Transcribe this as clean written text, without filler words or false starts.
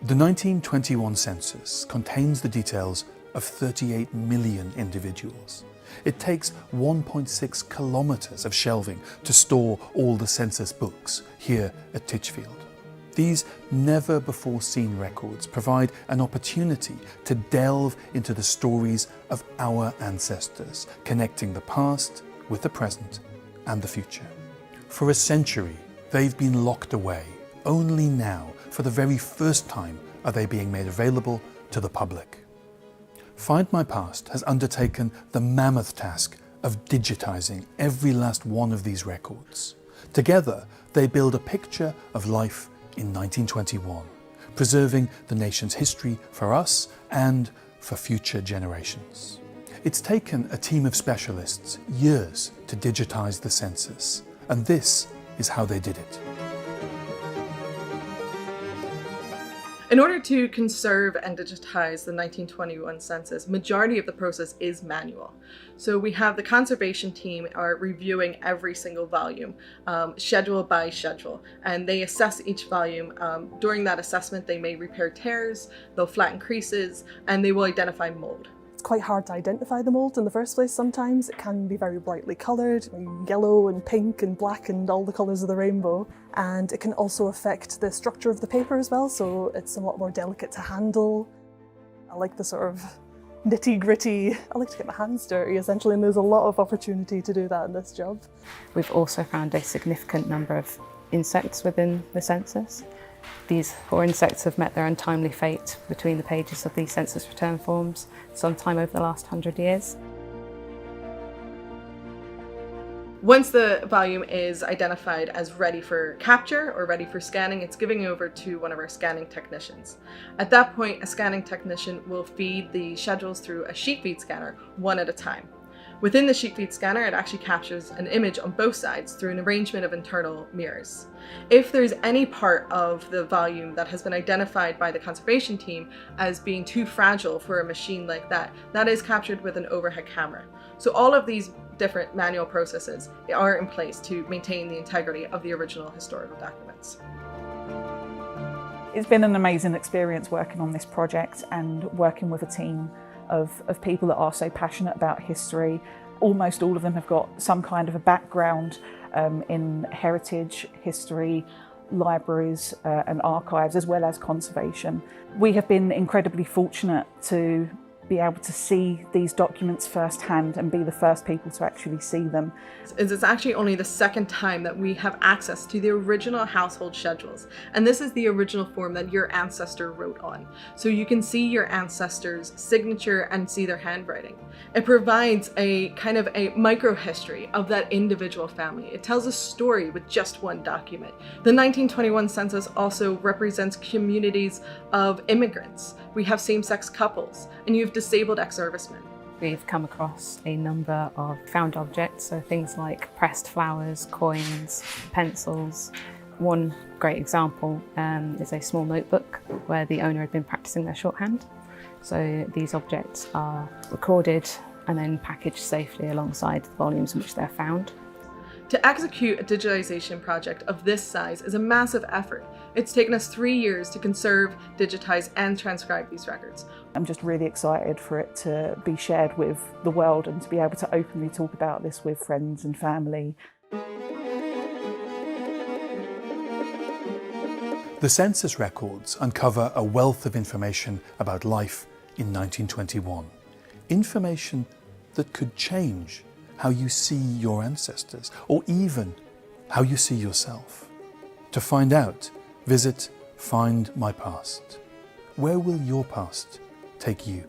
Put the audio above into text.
The 1921 census contains the details of 38 million individuals. It takes 1.6 kilometres of shelving to store all the census books here at Titchfield. These never-before-seen records provide an opportunity to delve into the stories of our ancestors, connecting the past with the present and the future. For a century, they've been locked away. Only now, for the very first time, are they being made available to the public. Find My Past has undertaken the mammoth task of digitising every last one of these records. Together, they build a picture of life in 1921, preserving the nation's history for us and for future generations. It's taken a team of specialists years to digitise the census, and this is how they did it. In order to conserve and digitize the 1921 census, majority of the process is manual. So we have the conservation team are reviewing every single volume, schedule by schedule, and they assess each volume. During that assessment, they may repair tears, they'll flatten creases, and they will identify mold. It's quite hard to identify the mould in the first place sometimes. It can be very brightly coloured, yellow and pink and black and all the colours of the rainbow. And it can also affect the structure of the paper as well, so it's a lot more delicate to handle. I like the sort of nitty-gritty, I like to get my hands dirty essentially, and there's a lot of opportunity to do that in this job. We've also found a significant number of insects within the census. These poor insects have met their untimely fate between the pages of these census return forms sometime over the last 100 years. Once the volume is identified as ready for capture or ready for scanning, it's giving over to one of our scanning technicians. At that point, a scanning technician will feed the schedules through a sheet feed scanner one at a time. Within the sheet feed scanner, it actually captures an image on both sides through an arrangement of internal mirrors. If there's any part of the volume that has been identified by the conservation team as being too fragile for a machine like that, that is captured with an overhead camera. So all of these different manual processes are in place to maintain the integrity of the original historical documents. It's been an amazing experience working on this project and working with a team of people that are so passionate about history. Almost all of them have got some kind of a background in heritage, history, libraries and archives, as well as conservation. We have been incredibly fortunate to be able to see these documents firsthand and be the first people to actually see them. It's actually only the second time that we have access to the original household schedules. And this is the original form that your ancestor wrote on. So you can see your ancestor's signature and see their handwriting. It provides a kind of a micro-history of that individual family. It tells a story with just one document. The 1921 census also represents communities of immigrants. We have same-sex couples, and you have disabled ex-servicemen. We've come across a number of found objects, so things like pressed flowers, coins, pencils. One great example is a small notebook where the owner had been practicing their shorthand. So these objects are recorded and then packaged safely alongside the volumes in which they're found. To execute a digitization project of this size is a massive effort. It's taken us 3 years to conserve, digitize, and transcribe these records. I'm just really excited for it to be shared with the world and to be able to openly talk about this with friends and family. The census records uncover a wealth of information about life in 1921. Information that could change how you see your ancestors, or even how you see yourself. To find out, visit Find My Past. Where will your past take you?